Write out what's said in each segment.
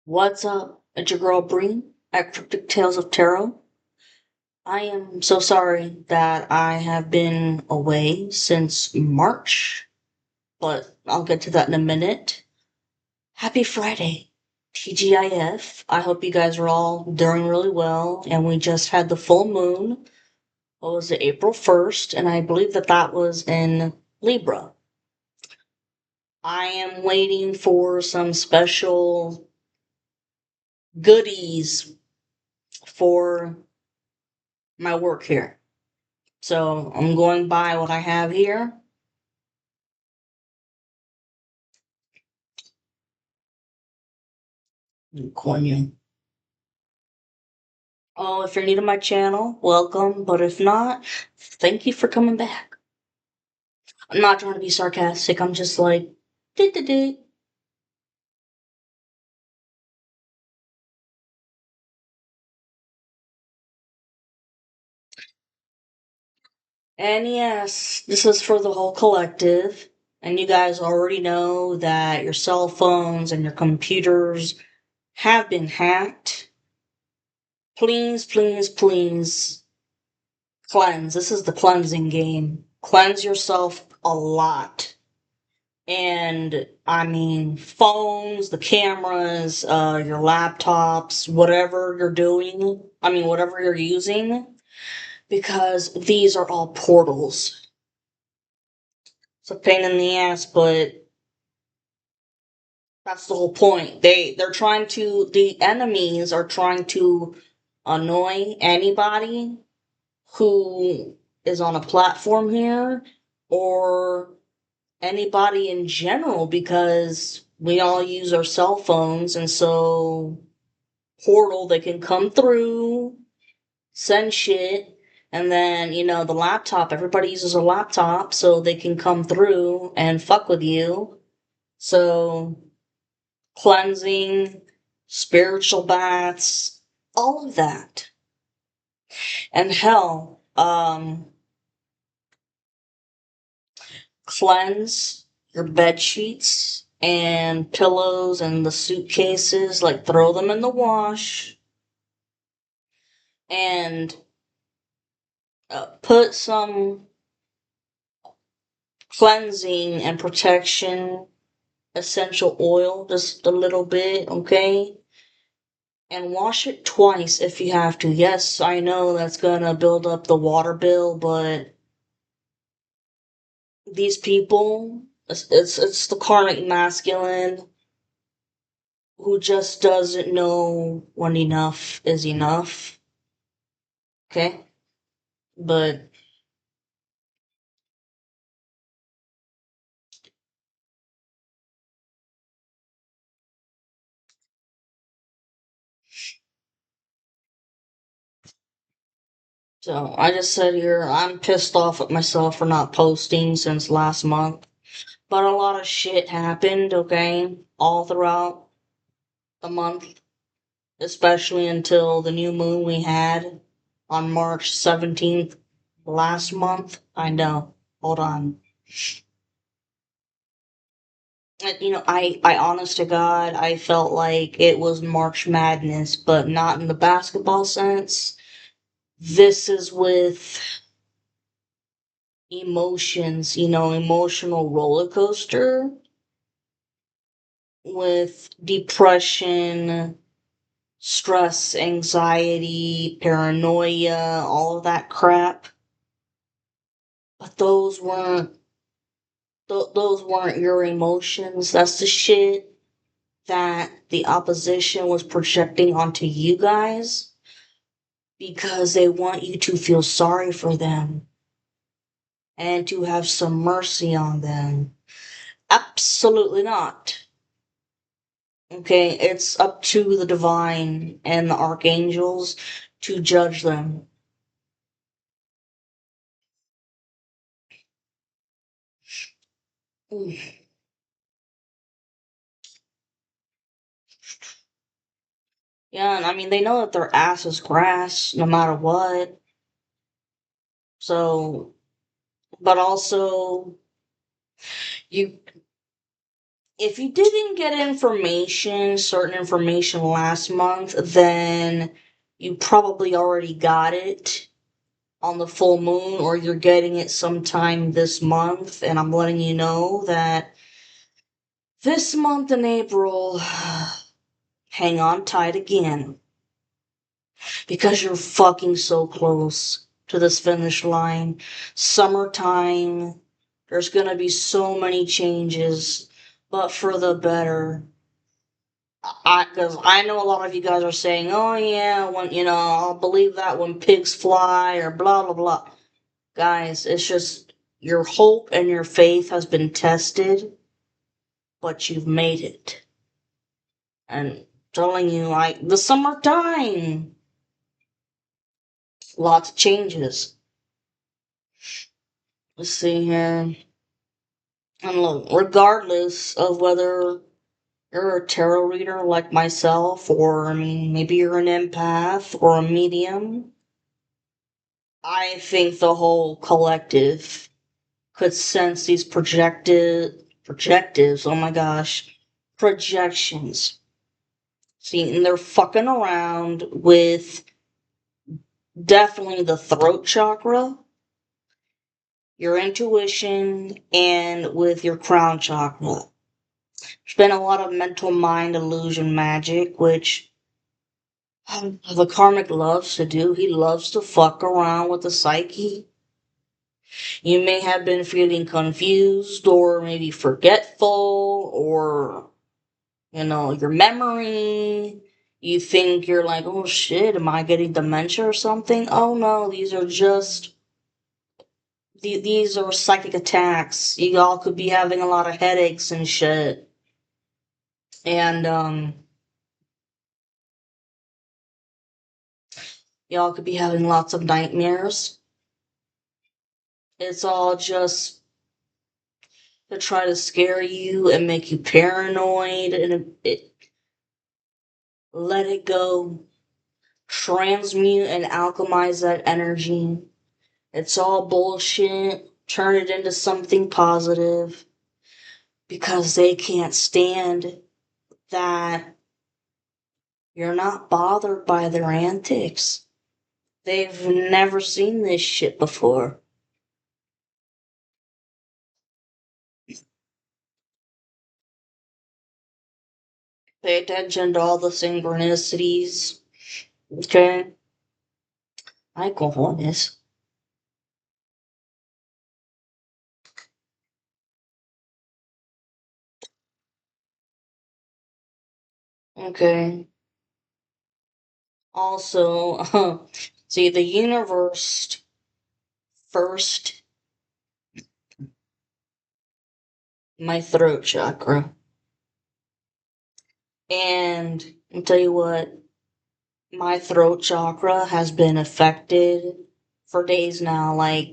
What's up? It's your girl Bree at Cryptic Tales of Tarot. I am so sorry that I have been away since March, but I'll get to that in a minute. Happy Friday, TGIF. I hope you guys are all doing really well, and we just had the full moon. What was it, April 1st? And I believe that was in Libra. I am waiting for some special goodies for my work here. So I'm going by what I have here. Coin. Oh, if you're new to my channel, welcome. But if not, thank you for coming back. I'm not trying to be sarcastic. I'm just like, did. And yes, this is for the whole collective. And you guys already know that your cell phones and your computers have been hacked. Please, please, please cleanse. This is the cleansing game. Cleanse yourself a lot. And I mean, phones, the cameras, your laptops, whatever you're doing, whatever you're using, because these are all portals. It's a pain in the ass, but that's the whole point. The enemies are trying to annoy anybody who is on a platform here or anybody in general because we all use our cell phones, and so portal they can come through, send shit, and then the laptop, everybody uses a laptop so they can come through and fuck with you. So cleansing, spiritual baths, all of that. And hell, cleanse your bed sheets and pillows and the suitcases, like throw them in the wash and put some cleansing and protection essential oil, just a little bit, okay? And wash it twice if you have to. Yes, I know that's gonna build up the water bill, but these people, it's the karmic masculine who just doesn't know when enough is enough. Okay? But so I just said here, I'm pissed off at myself for not posting since last month. But a lot of shit happened, okay? All throughout the month, especially until the new moon we had on March 17th last month. I know. Hold on. I honest to God, I felt like it was March Madness, but not in the basketball sense. This is with emotions, emotional roller coaster with depression, stress, anxiety, paranoia, all of that crap. But those weren't your emotions. That's the shit that the opposition was projecting onto you guys because they want you to feel sorry for them and to have some mercy on them. Absolutely not. Okay, it's up to the divine and the archangels to judge them. Yeah, and they know that their ass is grass no matter what. So, but also, you, if you didn't get certain information last month, then you probably already got it on the full moon, or you're getting it sometime this month. And I'm letting you know that this month in April, hang on tight again, because you're fucking so close to this finish line. Summertime, there's gonna be so many changes, but for the better. Because I know a lot of you guys are saying, oh yeah, when, I'll believe that when pigs fly, or blah, blah, blah. Guys, it's just your hope and your faith has been tested, but you've made it. And telling you, like, the summertime, lots of changes. Let's see here. And look, regardless of whether you're a tarot reader like myself, or, I mean, maybe you're an empath or a medium, I think the whole collective could sense these projectives, oh my gosh, projections. See, and they're fucking around with definitely the throat chakra, your intuition, and with your crown chakra. There's been a lot of mental mind illusion magic, which the karmic loves to do. He loves to fuck around with the psyche. You may have been feeling confused, or maybe forgetful, or, your memory. You think you're like, oh shit, am I getting dementia or something? Oh no, these are psychic attacks. You all could be having a lot of headaches and shit. And, y'all could be having lots of nightmares. It's all just to try to scare you and make you paranoid, and let it go. Transmute and alchemize that energy. It's all bullshit. Turn it into something positive, because they can't stand that you're not bothered by their antics. They've never seen this shit before. Pay attention to all the synchronicities. Okay? Ay, cojones. Okay. Also, see, the universe first, my throat chakra. And I'll tell you what, my throat chakra has been affected for days now. Like,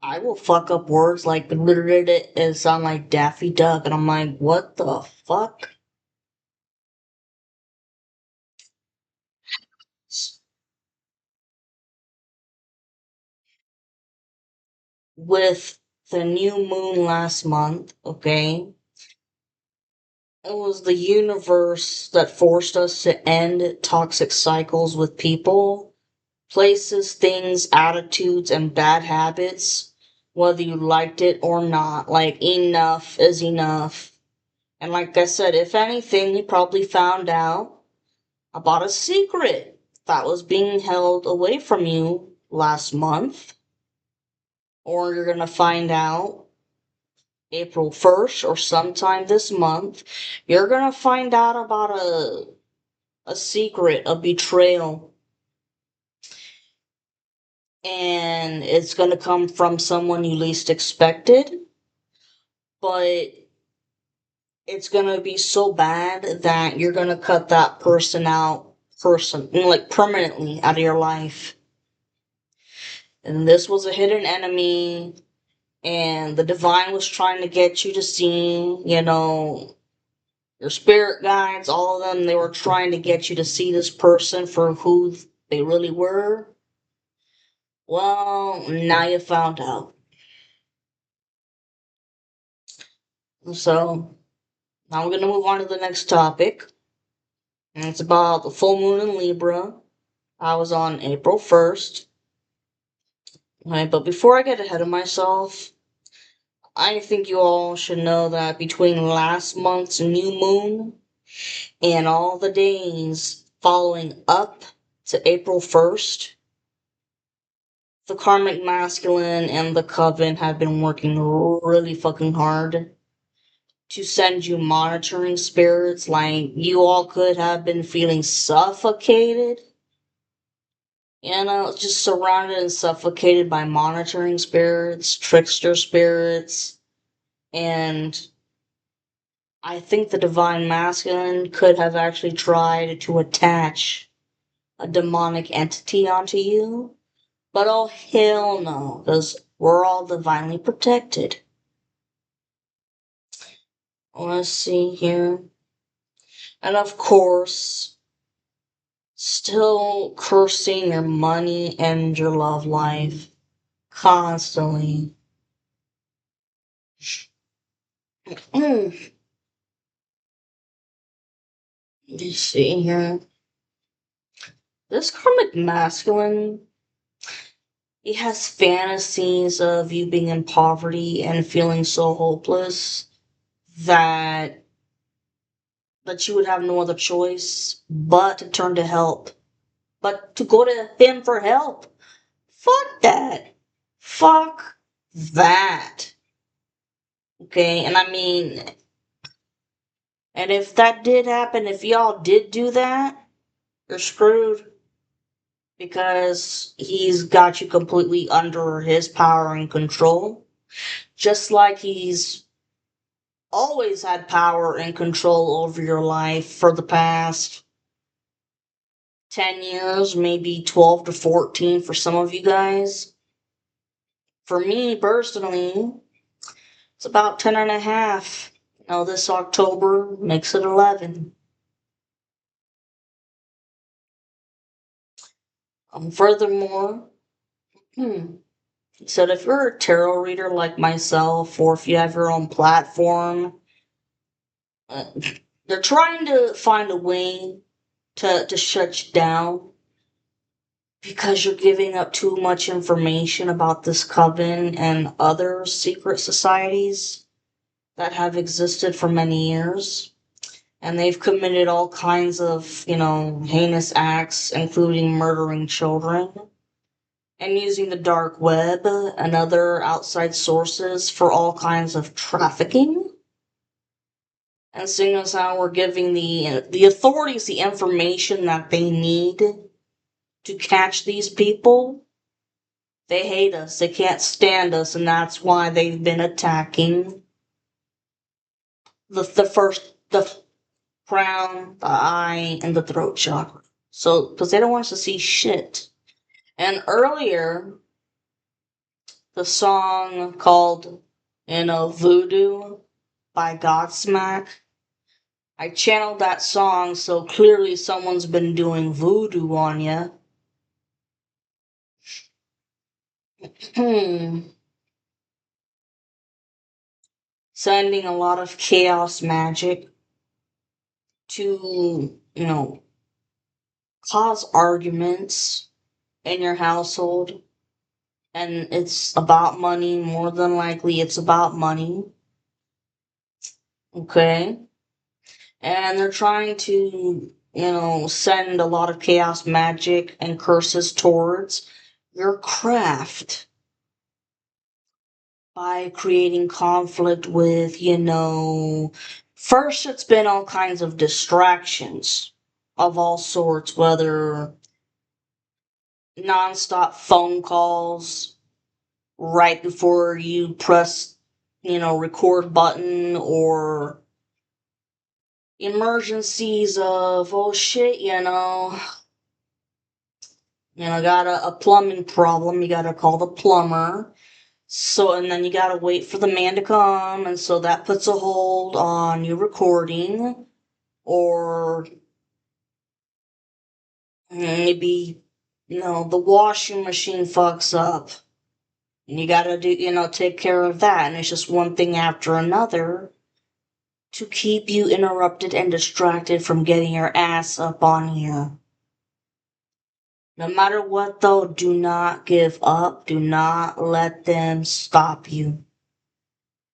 I will fuck up words like and sound like Daffy Duck, and I'm like, what the fuck? With the new moon last month, okay? It was the universe that forced us to end toxic cycles with people, places, things, attitudes, and bad habits, whether you liked it or not. Like, enough is enough. And like I said, if anything, you probably found out about a secret that was being held away from you last month. Or you're gonna find out April 1st or sometime this month. You're gonna find out about a secret, a betrayal. And it's gonna come from someone you least expected. But it's gonna be so bad that you're gonna cut that person, like, permanently out of your life. And this was a hidden enemy, and the divine was trying to get you to see, your spirit guides, all of them, they were trying to get you to see this person for who they really were. Well, now you found out. So, Now we're gonna move on to the next topic. And it's about the full moon in Libra. I was on April 1st. Right, but before I get ahead of myself, I think you all should know that between last month's new moon and all the days following up to April 1st, the karmic masculine and the coven have been working really fucking hard to send you monitoring spirits. Like, you all could have been feeling suffocated, just surrounded and suffocated by monitoring spirits, trickster spirits, and I think the divine masculine could have actually tried to attach a demonic entity onto you. But oh hell no, because we're all divinely protected. Let's see here. And of course, still cursing your money and your love life constantly. Let's see here. This karmic masculine, he has fantasies of you being in poverty and feeling so hopeless that you would have no other choice but to turn to help, but to go to him for help. Fuck that. Fuck that. Okay, and I mean, and if that did happen, if y'all did do that, you're screwed because he's got you completely under his power and control. Just like he's always had power and control over your life for the past 10 years, maybe 12 to 14 for some of you guys. For me personally, it's about 10 and a half. This October makes it 11. Furthermore, so if you're a tarot reader like myself, or if you have your own platform, uh, they're trying to find a way to shut you down because you're giving up too much information about this coven and other secret societies that have existed for many years. And they've committed all kinds of, heinous acts, including murdering children and using the dark web and other outside sources for all kinds of trafficking. And seeing as how we're giving the authorities the information that they need to catch these people, they hate us, they can't stand us, and that's why they've been attacking the crown, the eye, and the throat chakra. So, because they don't want us to see shit. And earlier, the song called, Voodoo by Godsmack, I channeled that song, so clearly someone's been doing voodoo on ya. Sending a lot of chaos magic to, cause arguments in your household. And it's about money. More than likely, it's about money. Okay? And they're trying to, send a lot of chaos magic and curses towards your craft by creating conflict with, first it's been all kinds of distractions of all sorts, whether nonstop phone calls right before you press, record button, or emergencies of, oh shit, got a plumbing problem, you gotta call the plumber. So, and then you gotta wait for the man to come, and so that puts a hold on you recording, or maybe, the washing machine fucks up, and you gotta do, take care of that, and it's just one thing after another. to keep you interrupted and distracted from getting your ass up on here. No matter what, though, do not give up. Do not let them stop you.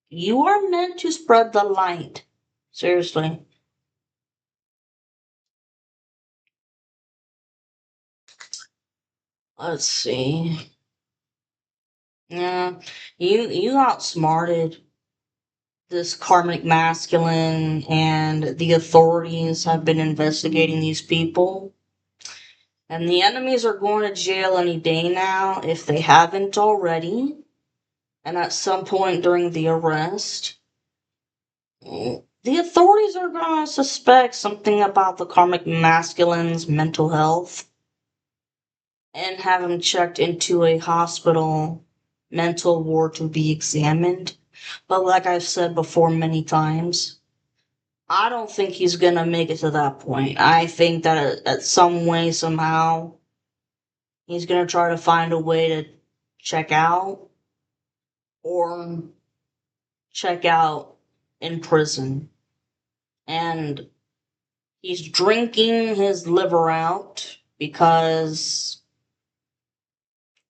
You are meant to spread the light. Seriously. Let's see. Yeah, you outsmarted this karmic masculine, and the authorities have been investigating these people. And the enemies are going to jail any day now if they haven't already. And at some point during the arrest, the authorities are going to suspect something about the karmic masculine's mental health and have him checked into a hospital mental ward to be examined. But like I've said before many times, I don't think he's gonna make it to that point. I think that at some way, somehow, he's gonna try to find a way to check out or check out in prison. And he's drinking his liver out because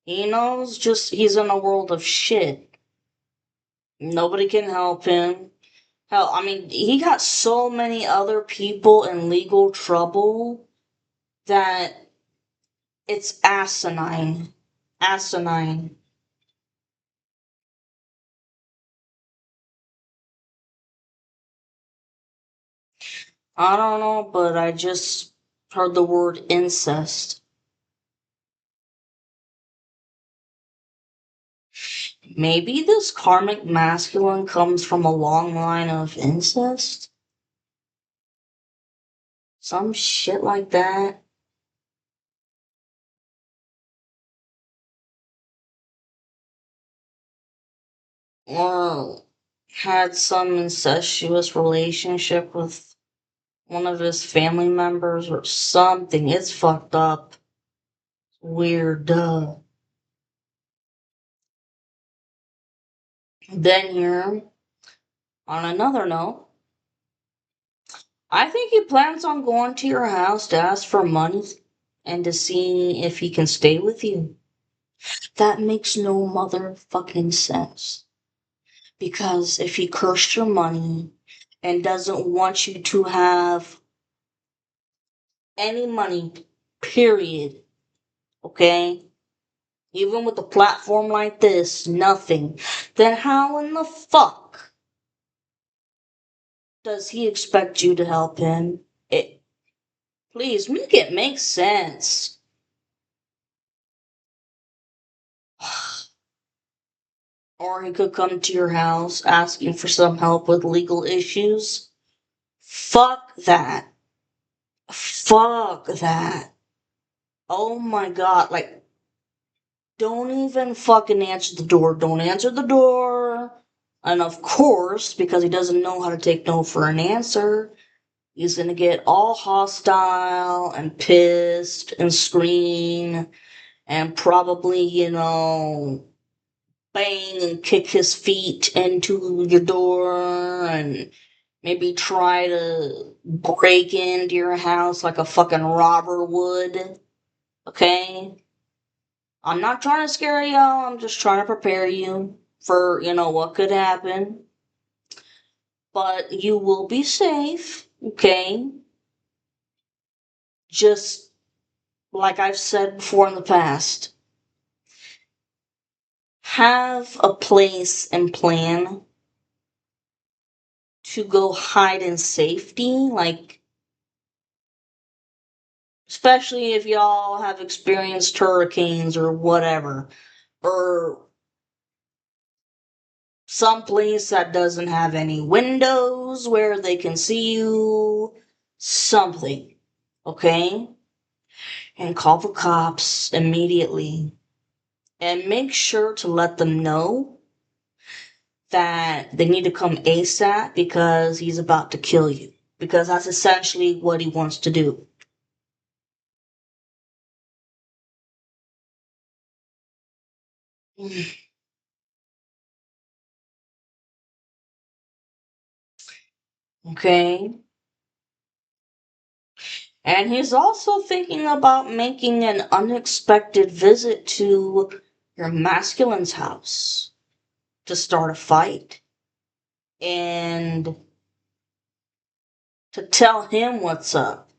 he knows just he's in a world of shit. Nobody can help him. Hell, I mean, he got so many other people in legal trouble that it's asinine. Asinine. I don't know, but I just heard the word incest. Maybe this karmic masculine comes from a long line of incest? Some shit like that? Or had some incestuous relationship with one of his family members or something. It's fucked up. Weird. Then here, on another note, I think he plans on going to your house to ask for money and to see if he can stay with you. That makes no motherfucking sense. Because if he cursed your money and doesn't want you to have any money, period, okay? Even with a platform like this, nothing, then how in the fuck does he expect you to help him? Please make it make sense. Or he could come to your house asking for some help with legal issues. Fuck that. Fuck that. Oh my god, like, don't even fucking answer the door. Don't answer the door. And of course, because he doesn't know how to take no for an answer, he's gonna get all hostile and pissed and scream and probably, bang and kick his feet into your door and maybe try to break into your house like a fucking robber would. Okay? I'm not trying to scare y'all, I'm just trying to prepare you for, what could happen. But you will be safe, okay? Just like I've said before in the past, have a place and plan to go hide in safety, like, especially if y'all have experienced hurricanes or whatever, or someplace that doesn't have any windows where they can see you, something, okay? And call the cops immediately. And make sure to let them know that they need to come ASAP because he's about to kill you. Because that's essentially what he wants to do. Okay? And he's also thinking about making an unexpected visit to your masculine's house to start a fight and to tell him what's up.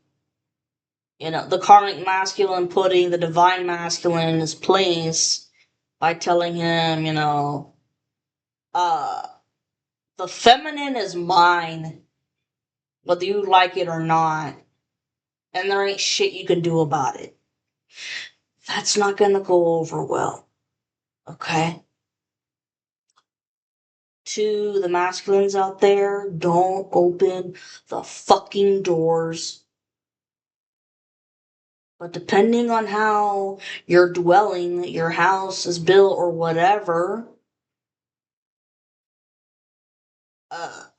You know, the karmic masculine putting the divine masculine in his place by telling him, uh, the feminine is mine, whether you like it or not, and there ain't shit you can do about it. That's not gonna go over well, okay? To the masculines out there, don't open the fucking doors. But depending on how your dwelling, your house is built or whatever,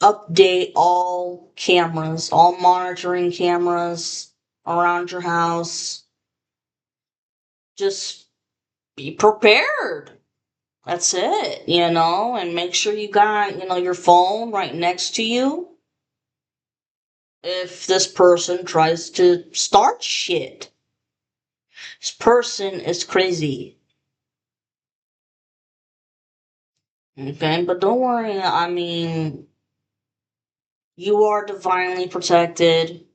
update all cameras, all monitoring cameras around your house. Just be prepared. That's it, and make sure you got, your phone right next to you if this person tries to start shit. This person is crazy. Okay, but don't worry, I mean, you are divinely protected.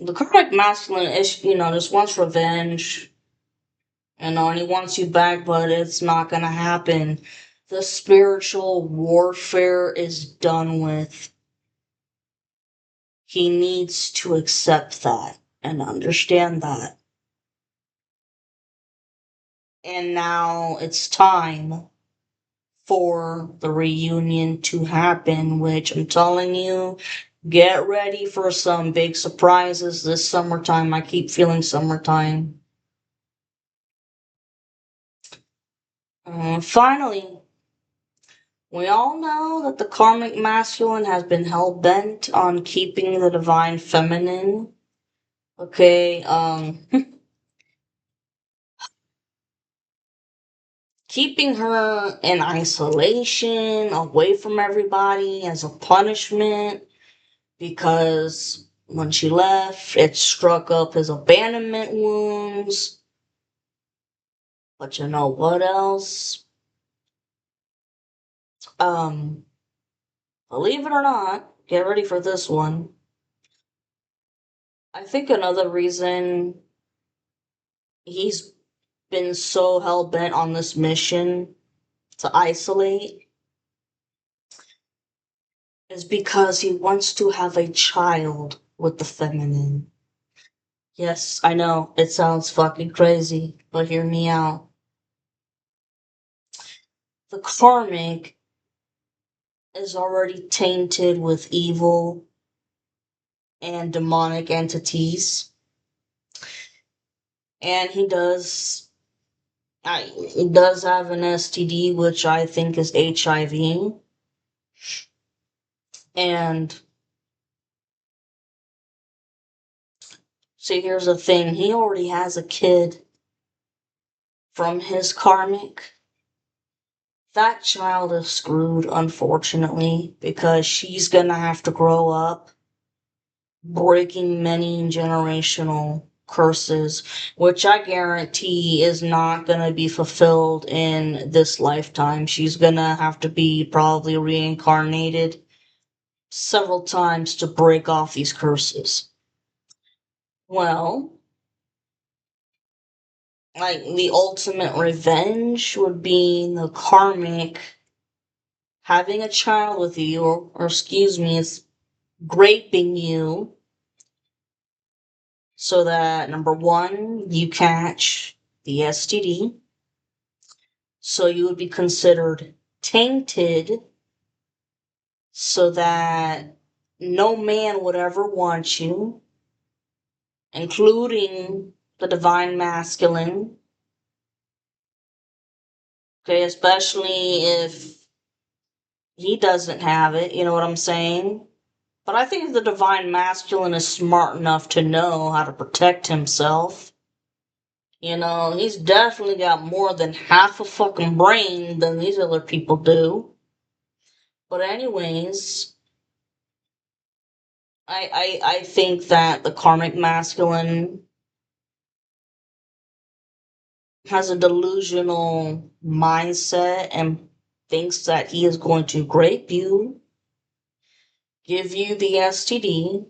The correct masculine is, just wants revenge, and he wants you back, but it's not gonna happen. The spiritual warfare is done with. He needs to accept that and understand that. And now it's time for the reunion to happen, which I'm telling you, get ready for some big surprises this summertime. I keep feeling summertime. Finally, we all know that the karmic masculine has been hell bent on keeping the divine feminine. Okay, keeping her in isolation, away from everybody as a punishment, because when she left, it struck up his abandonment wounds. But you know what else? Um, Believe it or not, get ready for this one. I think another reason he's been so hell bent on this mission to isolate is because he wants to have a child with the feminine. Yes, I know, it sounds fucking crazy, but hear me out. The karmic is already tainted with evil and demonic entities, and he does have an STD, which I think is HIV, and see, here's the thing, he already has a kid from his karmic. That child is screwed, unfortunately, because she's gonna have to grow up breaking many generational curses, which I guarantee is not gonna be fulfilled in this lifetime. She's gonna have to be probably reincarnated several times to break off these curses. Well, like the ultimate revenge would be the karmic having a child with you, or excuse me, it's raping you so that number one, you catch the STD, so you would be considered tainted, so that no man would ever want you, including the divine masculine. Okay, especially if he doesn't have it, you know what I'm saying? But I think the divine masculine is smart enough to know how to protect himself. He's definitely got more than half a fucking brain than these other people do. But anyways, I think that the karmic masculine has a delusional mindset and thinks that he is going to grape you, give you the STD,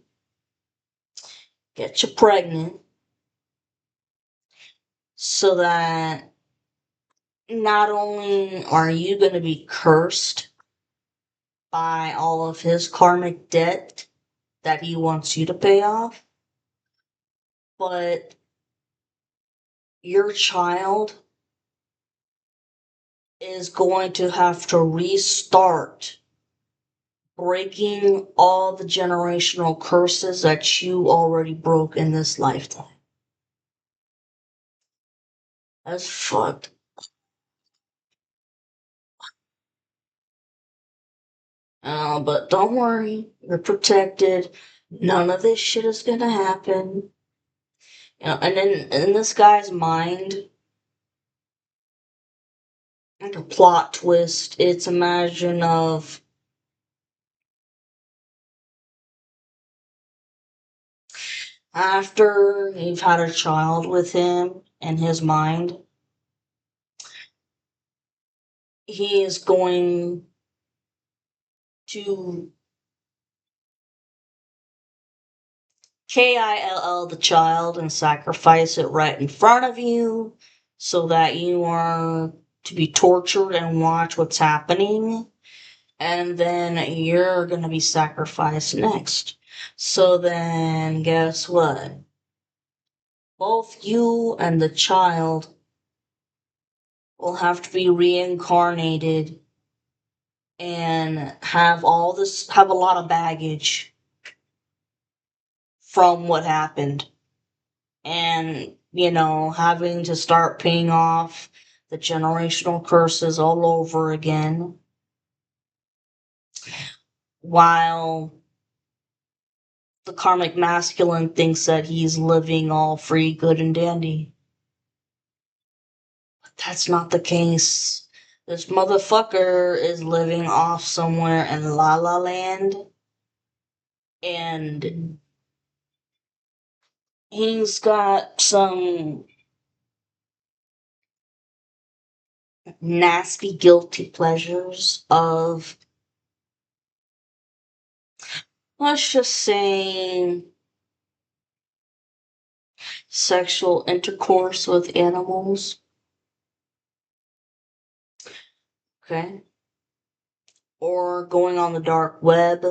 get you pregnant, so that not only are you going to be cursed by all of his karmic debt that he wants you to pay off, but your child is going to have to restart breaking all the generational curses that you already broke in this lifetime. That's fucked. But don't worry, you're protected. None of this shit is gonna happen. And in this guy's mind, like a plot twist, it's imagine of after you've had a child with him in his mind, he is going to kill the child and sacrifice it right in front of you so that you are to be tortured and watch what's happening. And then you're gonna be sacrificed next. So then, guess what? Both you and the child will have to be reincarnated and have a lot of baggage from what happened. And, having to start paying off the generational curses all over again while the karmic masculine thinks that he's living all free, good, and dandy. But that's not the case. This motherfucker is living off somewhere in La La Land, and he's got some nasty, guilty pleasures of, let's just say, sexual intercourse with animals. Okay. Or going on the dark web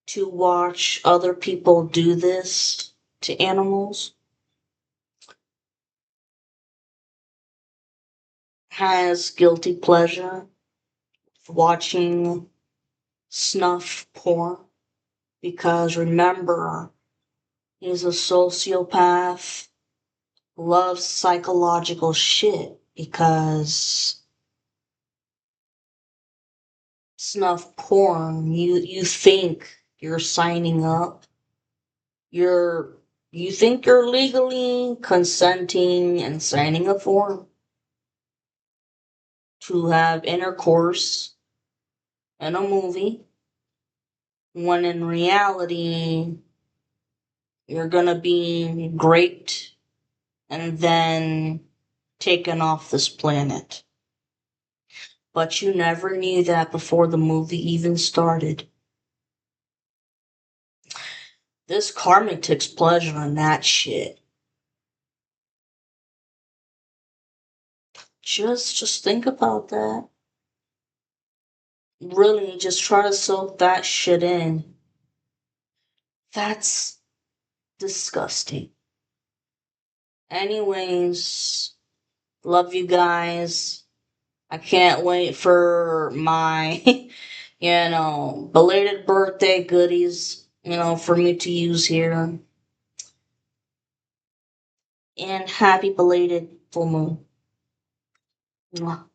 to watch other people do this to animals. Has guilty pleasure watching snuff porn. Because remember, he's a sociopath, loves psychological shit. Because snuff porn, you think you're signing up, you think you're legally consenting and signing a form to have intercourse in a movie, when in reality you're gonna be raped and then taken off this planet. But you never knew that before the movie even started. This karmic takes pleasure in that shit. Just think about that. Really, just try to soak that shit in. That's disgusting. Anyways, love you guys. I can't wait for my, belated birthday goodies, for me to use here. And happy belated full moon. Mwah.